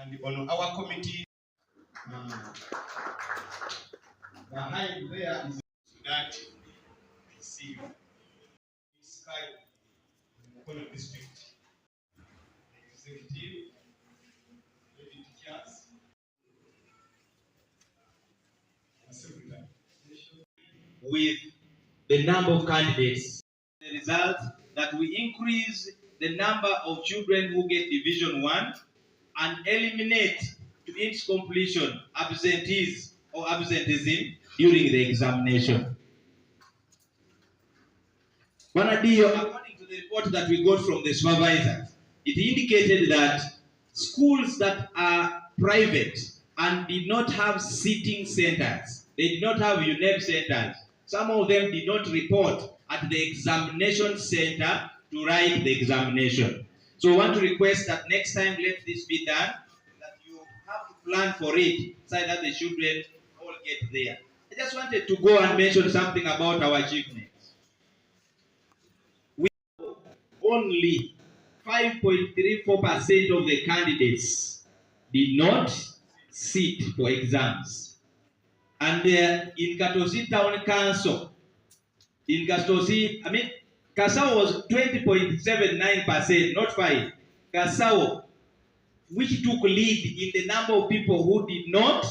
And on our committee, behind there is that receive this kind of Mukono district executive, deputy teachers, and secretary. With the number of candidates, the result that we increase the number of children who get Division 1 and eliminate to its completion absentees or absenteeism during the examination. According to the report that we got from the supervisors, it indicated that schools that are private and did not have seating centers, they did not have UNEP centers, some of them did not report at the examination center to write the examination. So I want to request that next time let this be done, that you have to plan for it so that the children all get there. I just wanted to go and mention something about our achievements. We have only 5.34% of the candidates did not sit for exams. And in Katosi Town Council, Kasao was 20.79%, not 5. Kasao, which took lead in the number of people who did not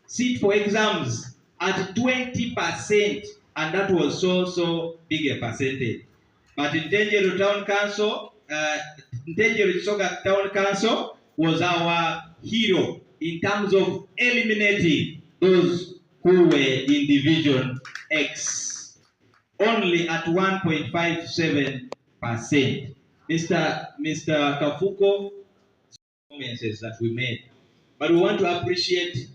sit for exams at 20%, and that was so big a percentage. But in Ntenjeru Town Council, Ntenjeru Soga Town Council was our hero in terms of eliminating those who were in Division X. Only at 1.57%. Mr. Kafuko, comments that we made. But we want to appreciate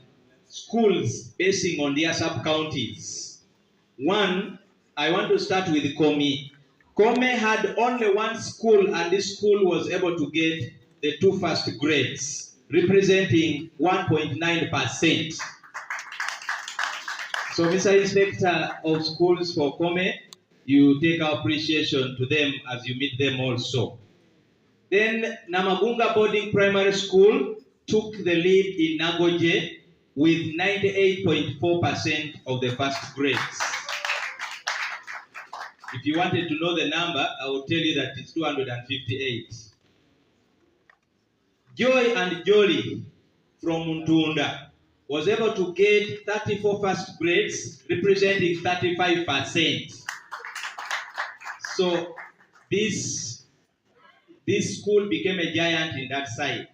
schools basing on their sub-counties. One, I want to start with Komi. Komi had only one school, and this school was able to get the 2 first grades, representing 1.9%. So, Mr. Inspector of Schools for Kome, you take our appreciation to them as you meet them also. Then, Namagunga Boarding Primary School took the lead in Nagoje with 98.4% of the first grades. If you wanted to know the number, I will tell you that it's 258. Joy and Jolly from Muntunda was able to get 34 first grades, representing 35%. So this school became a giant in that side.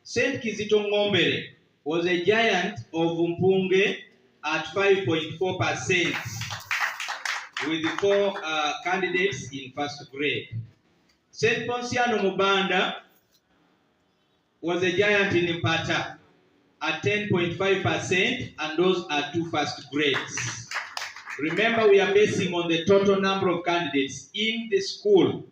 St. Kizito Ngombere was a giant of Mpunge at 5.4%, with 4 candidates in first grade. St. Ponciano Mubanda was a giant in Impata at 10.5%, and those are 2 first grades. Remember, we are basing on the total number of candidates in the school.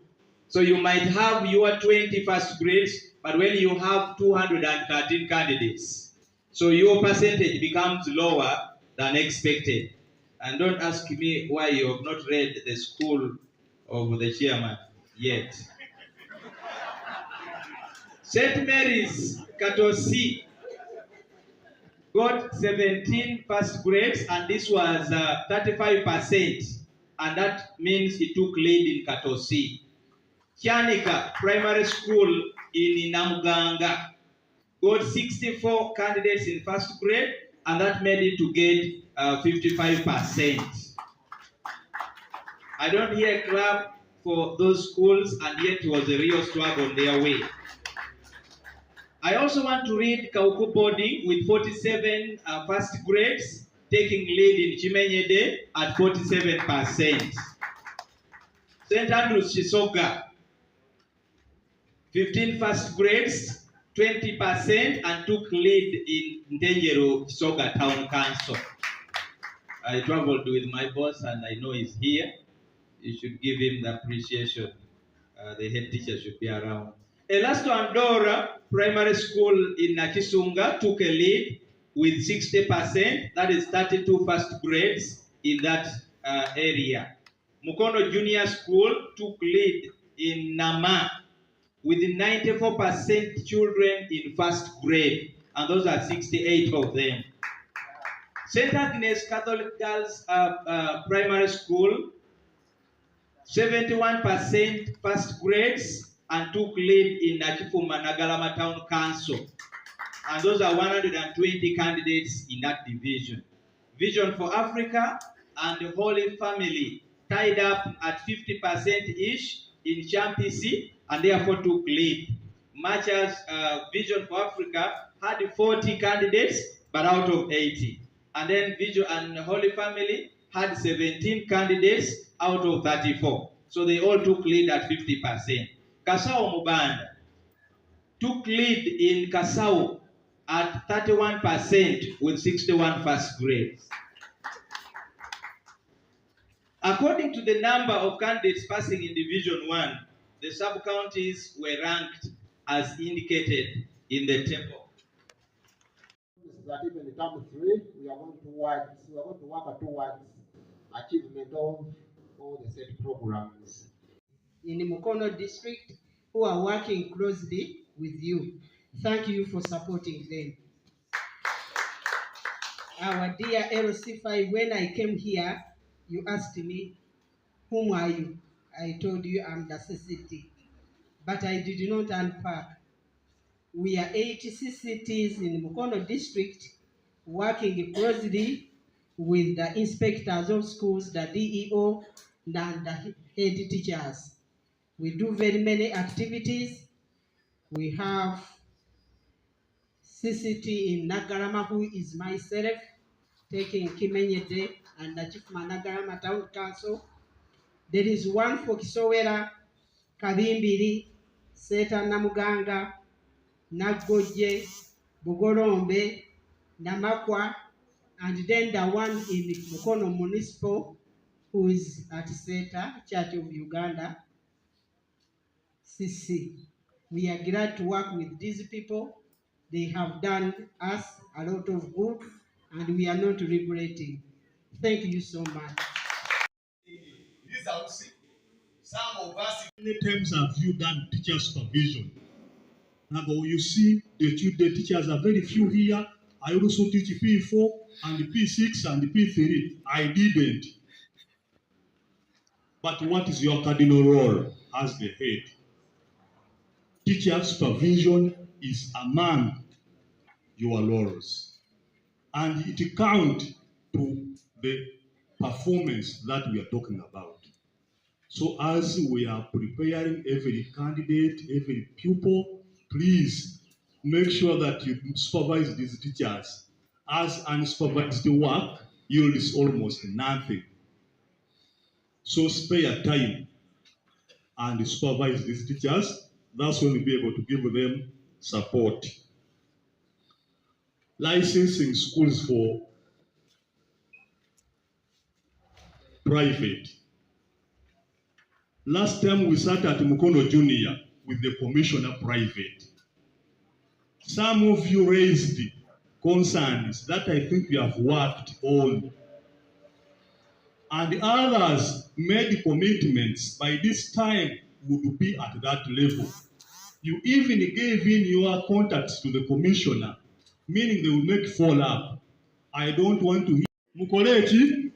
So you might have your 20 first grades, but when you have 213 candidates, so your percentage becomes lower than expected. And don't ask me why you have not read the school of the chairman yet. St. Mary's Katosi got 17 first grades, and this was 35%, and that means he took lead in Katosi. Kyanika Primary School in Namuganga got 64 candidates in first grade, and that made it to get 55%. I don't hear a clap for those schools, and yet it was a real struggle on their way. I also want to read Kauku Boarding with 47 first grades, taking lead in Chimenyede at 47%. St. Andrews Chisoga, 15 first grades, 20%, and took lead in Ntenjeru Chisoga Town Council. I traveled with my boss, and I know he's here. You should give him the appreciation. The head teacher should be around. Elasto Andorra Primary School in Nakisunga took a lead with 60%, that is 32 first grades in that area. Mukono Junior School took lead in Nama with 94% children in first grade, and those are 68 of them. St. Agnes Catholic Girls Primary School, 71% first grades, and took lead in Nakifuma Naggalama Town Council. And those are 120 candidates in that division. Vision for Africa and the Holy Family tied up at 50% each in Champisi and therefore took lead. Much as Vision for Africa had 40 candidates, but out of 80. And then Vision and Holy Family had 17 candidates out of 34. So they all took lead at 50%. Kasao Mubanda took lead in Kasao at 31% with 61 first grades. According to the number of candidates passing in Division 1, the sub-counties were ranked as indicated in the table. That even in term 3, we are going to work towards achievement of all the set programs. In the Mukono district, who are working closely with you. Thank you for supporting them. Our dear LC5, when I came here, you asked me, whom are you? I told you I'm the CCT, but I did not unpack. We are 80 CCTs in Mukono district, working closely with the inspectors of schools, the DEO, and the head teachers. We do very many activities. We have CCT in Naggalama, who is myself, taking Kimenyede and the Chief Naggalama Town Council. There is one for Kisowera, Kabimbiri, Seta Namuganga, Naggoje, Bugorombe, Namakwa, and then the one in Mukono Municipal, who is at Seta, Church of Uganda, CC. We are glad to work with these people. They have done us a lot of good, and we are not regretting. Thank you so much. Some of us, many times have you done teacher supervision? Now, you see, the teachers are very few here. I also teach P4 and P6 and P3. I didn't. But what is your cardinal role as the head? Teacher supervision is among your roles, and it counts to the performance that we are talking about. So as we are preparing every candidate, every pupil, please make sure that you supervise these teachers. As unsupervised work yields almost nothing. So spare time and supervise these teachers. That's when we'll be able to give them support. Licensing schools for private. Last time we sat at Mukono Junior with the commissioner private. Some of you raised concerns that I think we have worked on. And others made commitments by this time would be at that level. You even gave in your contacts to the commissioner, meaning they will make follow-up. I don't want to hear. Mukoleti?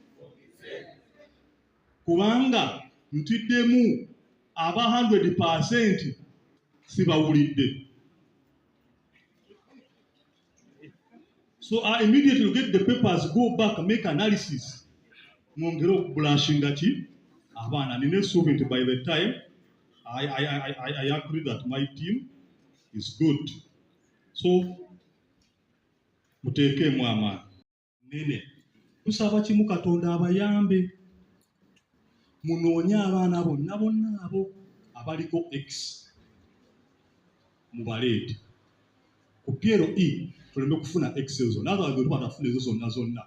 Kubanga mtiddemu aba 100% sibawulidde. So I immediately get the papers, go back, make analysis. Mwongero blashinga ki abana nine student. By the time I agree that my team is good. So muteke mwama nene tusaba kimu Katonda abayambe munoonya abaana bonna abo abaliko X mubaleete ku Piero E tuleme kufuna X ezo nazo agwe batafuna ezo zonna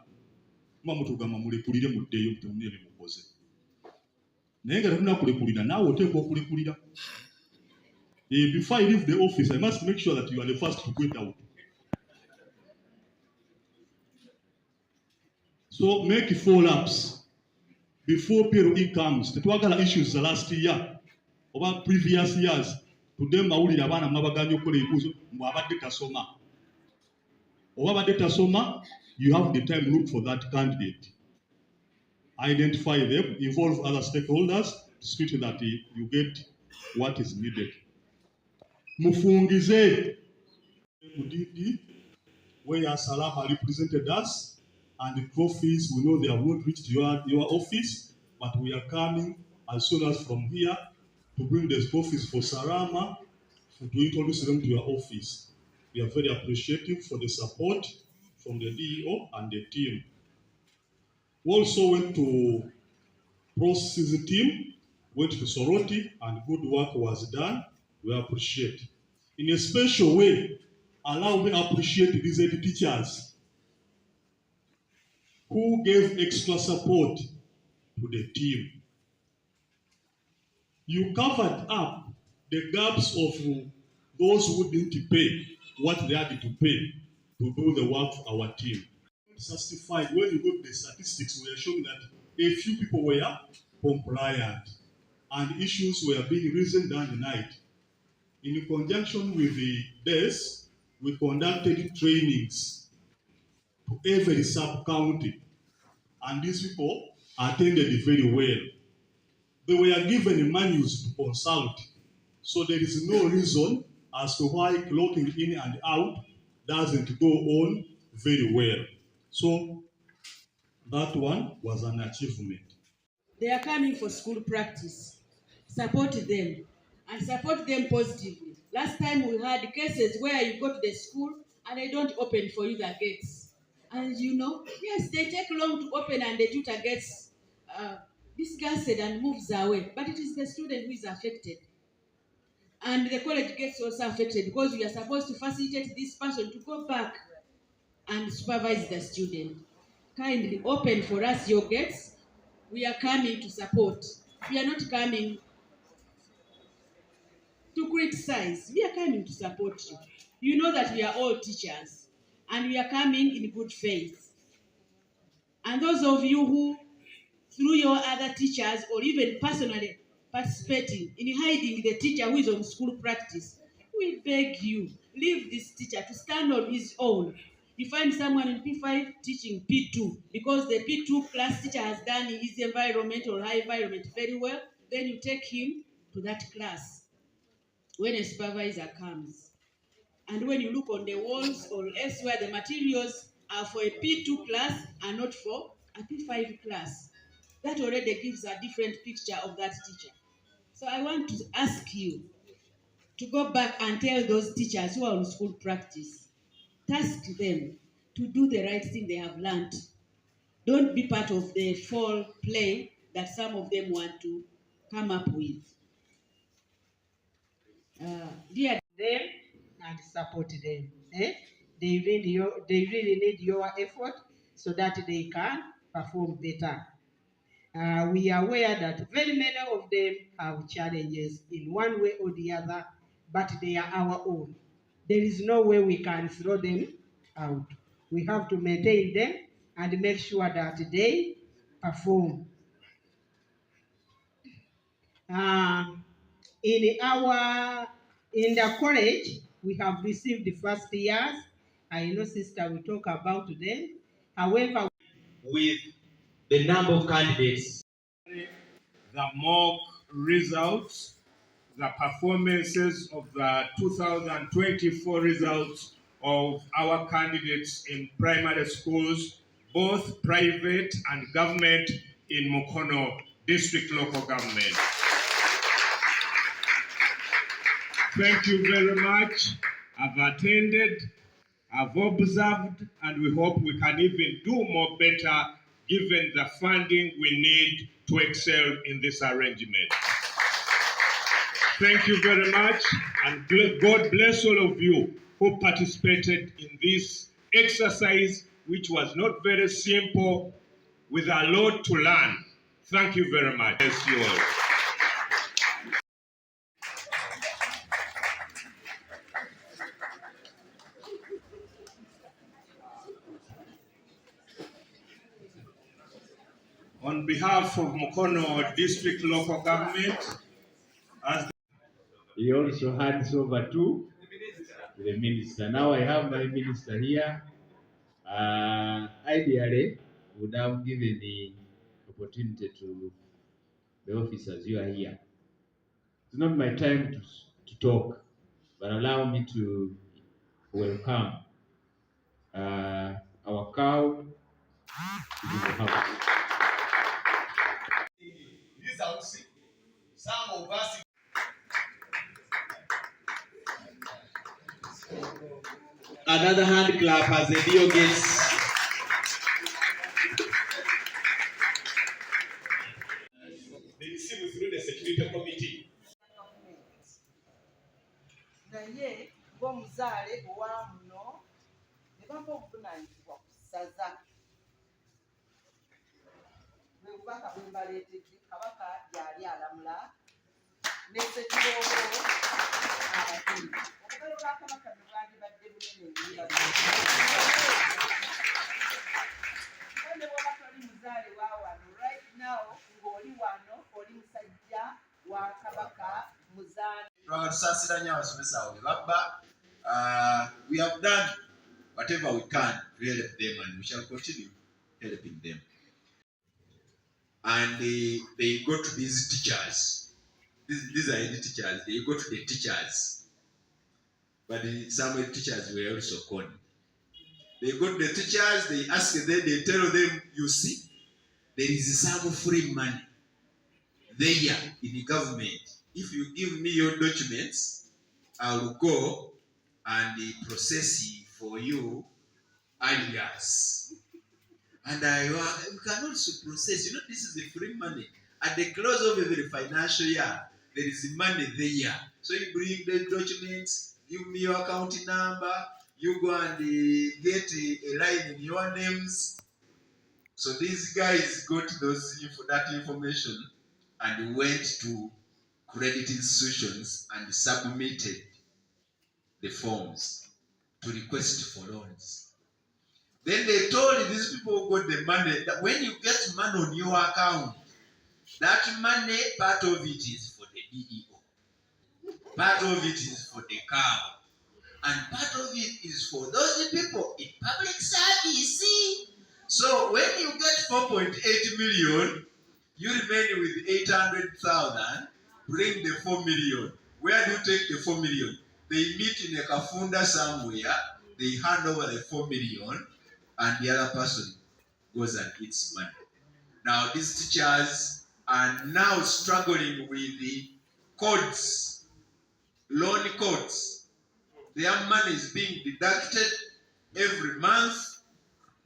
mama mutugamba mulekulire muddeyo mutemune mukoze naye nga tuna kulekulira naawe oteekwa okulekulira. Before I leave the office, I must make sure that you are the first to get out. So make follow-ups before Piero E comes. The Twagala issues the last year, over previous years. tudde mawulire abaana mwabaganya okukola ebibuuzo mwabadde tasoma. Oba abadde tasoma, you have the time to look for that candidate. Identify them, involve other stakeholders to see to that you get what is needed. Mufungize Mudidi, where Salama represented us, and the trophies, we know they have not reached your office, but we are coming as soon as from here to bring the trophies for Salama, to introduce them to your office. We are very appreciative for the support from the DEO and the team. We also went to process team, went to Soroti, and good work was done. We appreciate. In a special way, allow me to appreciate these head teachers who gave extra support to the team. You covered up the gaps of those who didn't pay what they had to pay to do the work of our team. Satisfied when you got the statistics, we are showing that a few people were compliant and issues were being risen down the night. In conjunction with the desk, we conducted trainings to every sub-county, and these people attended very well. They were given manuals to consult, so there is no reason as to why clocking in and out doesn't go on very well. So that one was an achievement. They are coming for school practice. Support them and support them positively. Last time we had cases where you go to the school and they don't open for you the gates. And you know, yes, they take long to open and the tutor gets disgusted and moves away. But it is the student who is affected. And the college gets also affected because we are supposed to facilitate this person to go back and supervise the student. Kindly open for us your gates. We are coming to support. We are not coming to criticize. We are coming to support you. You know that we are all teachers and we are coming in good faith. And those of you who, through your other teachers or even personally participating in hiding the teacher who is on school practice, we beg you, leave this teacher to stand on his own. You find someone in P5 teaching P2 because the P2 class teacher has done his environment or high environment very well, then you take him to that class when a supervisor comes. And when you look on the walls or elsewhere, the materials are for a P2 class and not for a P5 class. That already gives a different picture of that teacher. So I want to ask you to go back and tell those teachers who are on school practice, task them to do the right thing they have learned. Don't be part of the fall play that some of them want to come up with. Dear them and support them. They really need your effort so that they can perform better. We are aware that very many of them have challenges in one way or the other, but they are our own. There is no way we can throw them out. We have to maintain them and make sure that they perform. In the college, we have received the first years. I know sister will talk about them. However, with the number of candidates, the mock results, the performances of the 2024 results of our candidates in primary schools, both private and government in Mukono District Local Government. Thank you very much. I've attended, I've observed, and we hope we can even do more better given the funding we need to excel in this arrangement. Thank you very much, and God bless all of you who participated in this exercise, which was not very simple, with a lot to learn. Thank you very much. Bless you all. On behalf of Mukono District Local Government, as he also hands over to the minister. Now I have my minister here. Ideally, would have given the opportunity to the officers you are here. It's not my time to talk, but allow me to welcome our cow to the house. Some of us. Another hand clap as the deal gets. They receive through the security committee. Naye ng'omuzaale owa muno ne bampa obuvunaanyizibwa ku ssaza bwe bubaka bwe mbaleetedde kabaka gyali alamula ne ssekiboobo abakungu obugalo bwa kabaka bwe bwandibadde bunene nnyo ne bw'oba toli muzaale wa wano right now ng'oli wano oli musajja wa kabaka muzaale. We have done whatever we can to help them, and we shall continue helping them. And they go to these teachers. These are the teachers. They go to the teachers. But some of the teachers were also conned. They go to the teachers, they ask them, they tell them, you see, there is some free money there in the government. If you give me your documents, I will go and process it for you alias. And we can also process. You know, this is the free money. At the close of every financial year, there is money there. So you bring the documents, give me your account number, you go and get a line in your names. So these guys got that information and went to credit institutions and submitted the forms to request for loans. Then they told these people who got the money that when you get money on your account, that money, part of it is for the DEO, part of it is for the cow, and part of it is for those people in public service. So when you get 4.8 million, you remain with 800,000, bring the 4 million. Where do you take the 4 million? They meet in a kafunda somewhere, they hand over the 4 million, and the other person goes and eats money. Now these teachers are now struggling with the codes, loan codes. Their money is being deducted every month,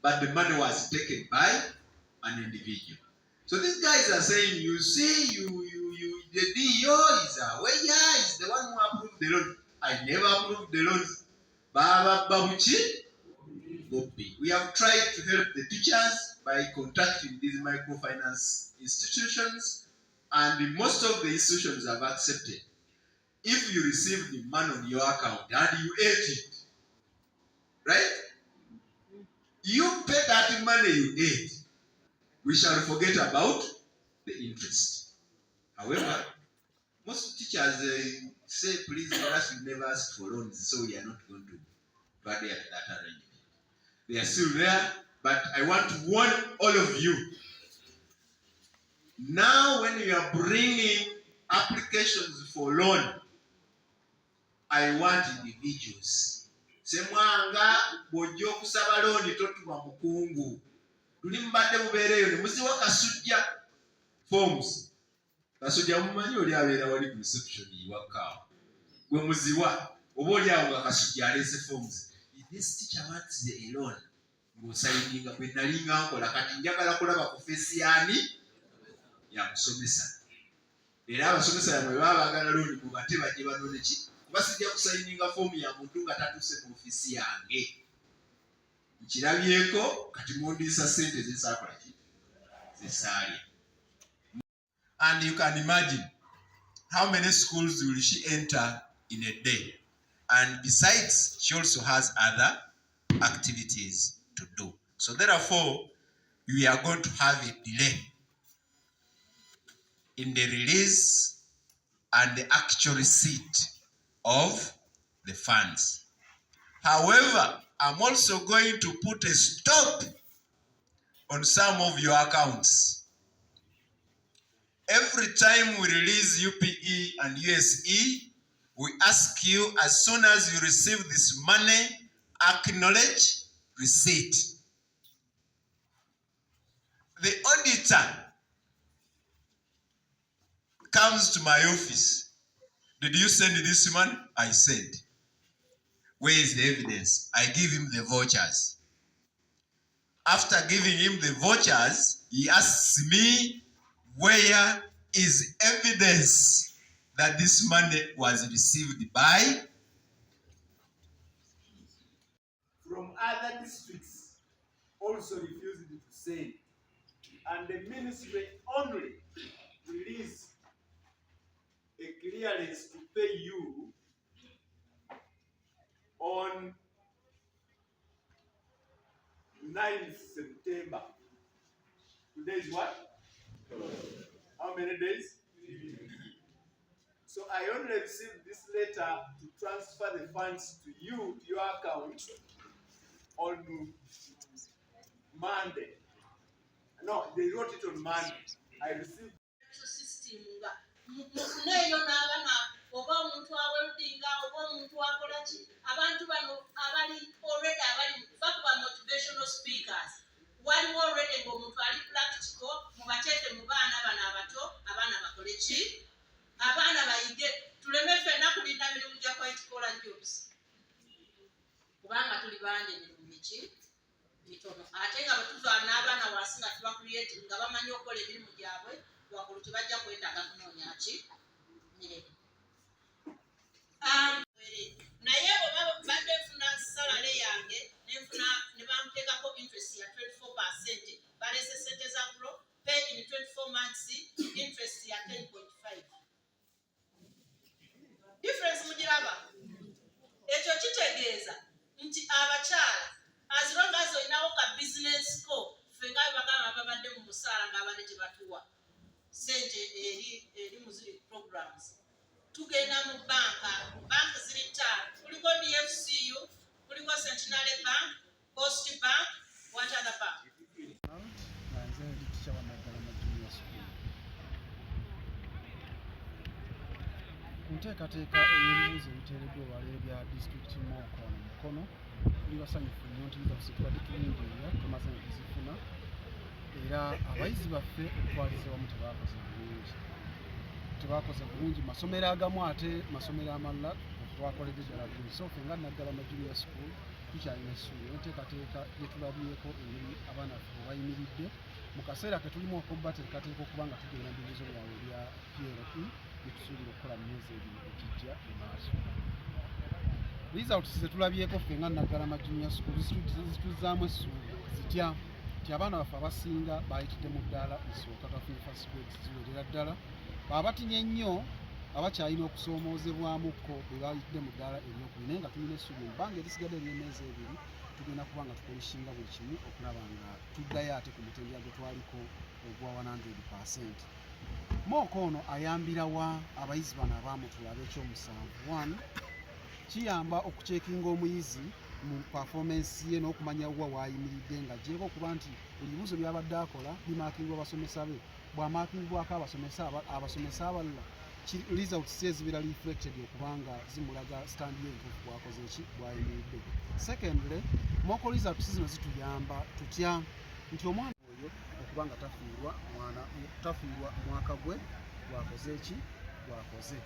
but the money was taken by an individual. So these guys are saying, you see, the DEO is aware, is the one who approved the loan. I never approved the loans. We have tried to help the teachers by contacting these microfinance institutions, and most of the institutions have accepted. If you receive the money on your account and you ate it, right? You pay that money you ate. We shall forget about the interest. However, most teachers say, please, we never asked for loans, so we are not going to adhere to that arrangement. They are still there, but I want to warn all of you. Now, when you are bringing applications for loan, I want individuals. Semwanga bw'ojja okusaba looni totuba mukungu. Tuli mbadde mubeereyo ne muziwa kasujja forms. Kasujja mumanyi oli abeera wali ku reception ewaka. Gwe muziwa oba oli awo nga kasujja aleese forms. This teacher wants a loan. Ng'osayininga bwe nalinga nkola kati njagala kulaba ku feesi yaani ya musomesa. Era abasomesa bamwe baba baagala looni mubate bajje banone ki? Kuba sijja kusayininga foomu ya muntu nga tatuuse mu ofiisi yange. Nkirabyeko kati mundiisa ssente zesaakola ki? Zesaalya. And you can imagine how many schools will she enter in a day. And besides, she also has other activities to do. So therefore, we are going to have a delay in the release and the actual receipt of the funds. However, I'm also going to put a stop on some of your accounts. Every time we release UPE and USE, we ask you, as soon as you receive this money, acknowledge receipt. The auditor comes to my office. Did you send this money? I sent. Where is the evidence? I give him the vouchers. After giving him the vouchers, he asks me, where is evidence that this money was received by? From other districts also refused to send, and the ministry only released a clearance to pay you on 9th September. Today is what? How many days? So I only received this letter to transfer the funds to you, to your account, on Monday. No, they wrote it on Monday. I received oba omuntu aweludinga oba omuntu akola ki abantu bano abali already abali bakuba motivational speakers waliwo already ng'omuntu ali practical mubateeke mu baana bano abato abaana bakole ki abaana bayige tuleme ffenna kulinda mirimu gya white collar jobs kubanga tuli bande emirimu miki mitono ate nga batuva n'abaana wansi nga tubakuliyeti nga bamanyi okukola emirimu gyabwe waggulu tebajja kwetaaga kunoonya ki mirimu naye oba badde nfuna salale yange nenfuna ne bamuteekako interest ya 24%, balese sente za gro pay in 24 months interest ya 10.5. Difference mugiraba ekyo kitegeeza nti abakyala as long as olinawo ka business ko fenga bagamba babadde mu musaala ng'abadde tebatuwa sente eri mu ziri programs tugenda mu bank ziri ttaano kuliko DFCU kuliko Centenary Bank, Post Bank, what other bank? Nze ndi teacher wa Naggalama Junior School. Kunteekateeka eby'ebibuuzo ebiteereddwa olwaleero bya disitulikiti Mukono tuli basanyufu nnyo nti zaffe tubadde tulindirira tumaze ne tuzifuna era abayizi baffe okutwaliza wamu tebakoze bulungi masomero agamu ate masomero amalala twakoledde ddala bulungi so ffe nga Naggalama Junior School tukyalina essuubi enteekateeka gye tulabyeko eri abaana baffe bwe bayimiridde mu kaseera ke tulimu okubateekateeka okuba nga tugenda bibuzo byabwe ebya PLE bye tusuubira okukola mu myezi ebiri ekijja mu maaso. Results ze tulabyeko ffe nga Naggalama Junior School zituzzaamu essuubi zitya nti abaana baffe abasinga bayitidde mu ddaala esooka twafunye first grade ziwerera ddala babatinye nnyo abakyalina okusoomoozebwamukko bwe bayitidde mu ddaala eryokubiri naye nga tulina essuubi mu bbanga erisigadde ery'emyezi ebiri tugenda kuba nga tukolishinga buli kimu okulaba nga tuddayo ate ku mutendera gwe twaliko ogwa 100%. Mukono ayambira wa abayizi bano abaamutula ab'ekyomusanvu 1 kiyamba okucekinga omuyizi mu performance ye n'okumanya wa waayimiridde nga ajjeeko okuba nti ebibuuzo by'abadde akola bimaakingibwa abasomesa be bw'amaakingibwako abasomesa abalala results ze zibeera reflected okubanga zimulaga stand ye entuufu bwakoze ki bwayimiridde. Secondly, mock results zino zituyamba tutya nti omwana oyo okuba nga tafiirwa mwaka gwe gwakoze ki gwakoze.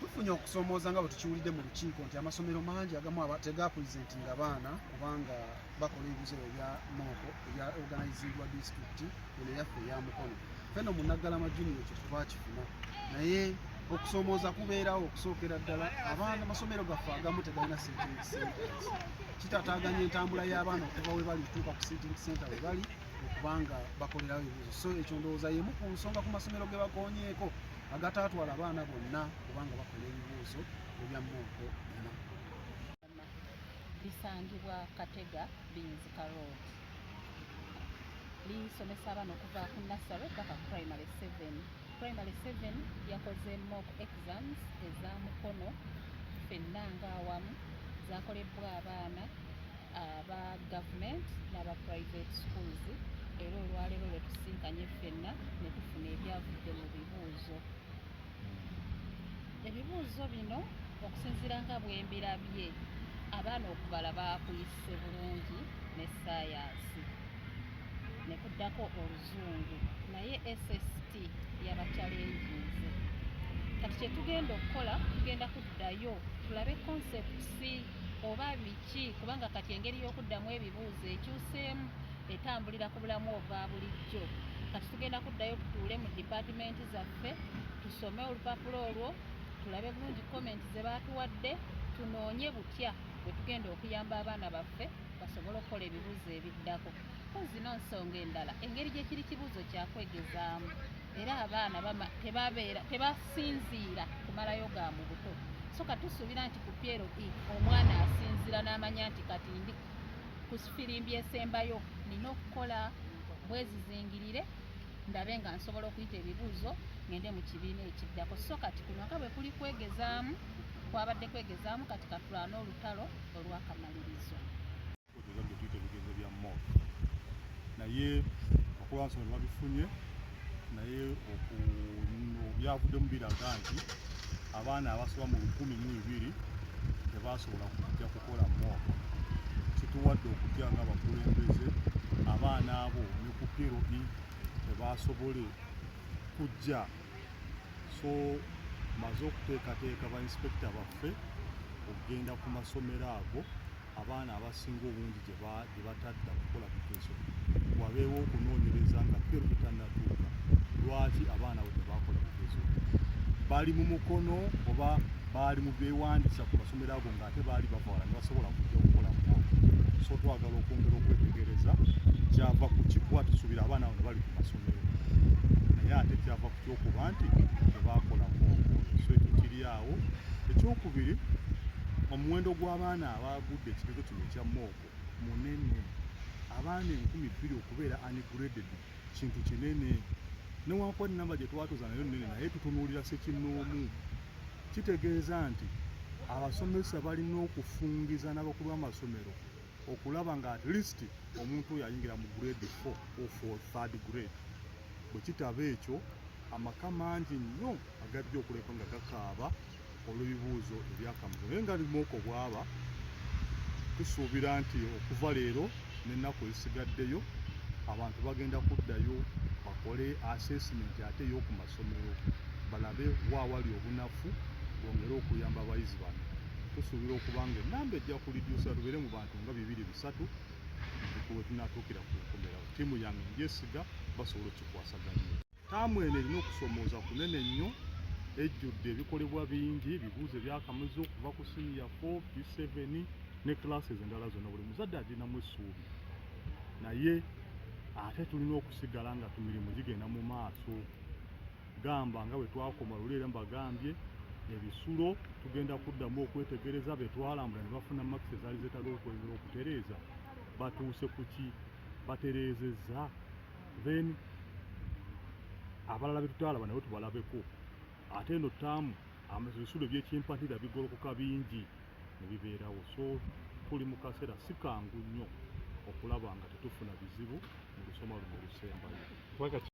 Tufunye okusoomooza nga bwe tukiwulidde mu lukiiko nti amasomero mangi agamu tegapulizentinga baana kubanga bakola ebibuuzo ebya moko ebya organizingwa disitulikiti eno yaffe eya Mukono. Fenno mu Naggalama Junior ekyo twakifuna naye okusoomooza kubeerawo okusookera ddala abaana amasomero gaffe agamu tegalina sitting centers kitataaganya entambula y'abaana okuva we bali tutuuka ku sitting center we bali okubanga bakolerawo ebibuuzo so ekyo ndowooza y'emu ku nsonga ku masomero ge bakoonyeeko agataatwala abaana bonna kubanga bakola ebibuuzo ebya moko ena. Lisangibwa Katega Binyizika Road. Lisomesa abaana okuva ku nursery paka primary 7 primary 7 yakoze mock exams eza Mukono ffenna ng'awamu zakolebwa abaana aba government n'aba private schools era olwaleero lwe tusinkanye ffenna ne tufuna ebyavudde mu bibuuzo. Ebibuuzo bino okusinziira nga bwe mbirabye abaana okubala baakuyise bulungi ne saayansi ne kuddako oluzungu naye SST yabakyalenjinze. Kati kye tugenda okukola tugenda kuddayo tulabe concepts oba biki kubanga kati engeri y'okuddamu ebibuuzo ekyuseemu etambulira ku bulamu obwa bulijjo. Kati tugenda kuddayo tutuule mu department zaffe tusome olupapula olwo tulabe bulungi comment ze baatuwadde tunoonye butya bwe tugenda okuyamba abaana baffe basobole okukola ebibuuzo ebiddako. Zino nsonga endala engeri gye kiri kibuuzo kya kwegezaamu era abaana tebasinziira kumalayo ga mu buto. So katusuubira nti ku pyero omwana asinziira n'amanya nti kati ndi ku firimbi esembayo nina okukola bwezizingirire ndabe nga nsobola okuyita ebibuuzo ngende mu kibiina ekiddako. So kati kuno nga bwe kuli kwegezaamu kwabadde kwegezaamu kati katulwana olutalo olw'akamalirizo. Ebigezo bya MOCK naye okulwansonga babifunye naye byavuddemu biraga nti abaana abasoba mu 1,200 tebasobola kujja kukola MOCK. Kituwadde okutya nga abakulembeze abaana abo ne ku pyero tebasobole kujja. So maze okuteekateeka ba inspector baffe okugenda ku masomero ago abaana abasinga obungi gye batadda kukola bigezo wabeewo okunoonyereza nga pyero etannatuuka lwaki abaana abo tebakola bigezo. Baali mu Mukono oba baali mu byewandiisa ku masomero ago ng'ate baali bavawala ne basobola kujja kukola MOCK. So twagala okwongera okwetegereza kyava ku kikuba tusuubira abaana abo ne bali ku masomero naye ate kyava ku kyokuba nti tebakola MOCK. So ekyo kiri awo. Ekyokubiri omuwendo gw'abaana abagudde ekigezo kino ekya MOCK munene. Abaana 2,000 okubeera ungraded kintu kinene. Newankubadde namba gye twatuuza nayo nnene naye tutunuulira ssekinnoomu. Kitegeeza nti abasomesa balina okufungiza n'abakulu b'amasomero okulaba nga at least omuntu oyo ayingira mu grade 4 or 3rd grade. Bwe kitaba ekyo amaka mangi nnyo agajja okuleka nga gakaaba olw'ebibuuzo ebyakamuzo. Naye nga MOCK bw'aba tusuubira nti okuva leero n'ennaku ezisigaddeyo abantu bagenda kuddayo bakole assessment ate ey'oku masomero balabe waawali obunafu bwongere okuyamba abayizi bano. Tusuubira okuba nga ennamba ejja kulidyusa tubeere mu bantu nga 2-3 we tunatuukira ku nkomerero. Ttiimu yange ngyesiga basobola okukikwasaganya. Taamu eno erina okusomooza kunene nnyo ejjudde ebikolebwa bingi ebibuuzo ebyakamuzo okuva ku senior 4 P7 ne classes endala zonna buli muzadde aginamu essuubi naye ate tulina okusigala nga tumirimu gigenda mu maaso. Gamba nga bwe twakoma luleera mbagambye ebisulo tugenda kuddamu okwetegereza be twalambula ne bafuna makisi ezaali zeetaaga okwongera okutereeza batuuse ku ki batereezezza then abalala be tutaalaba nabo tubalabeko. Ate eno ttaamu ebisulo eby'ekimpatira bigolokoka bingi ne bibeerawo. So tuli mu kaseera si kangu nnyo okulaba nga tetufuna bizibu mu lusoma luno olusembayo.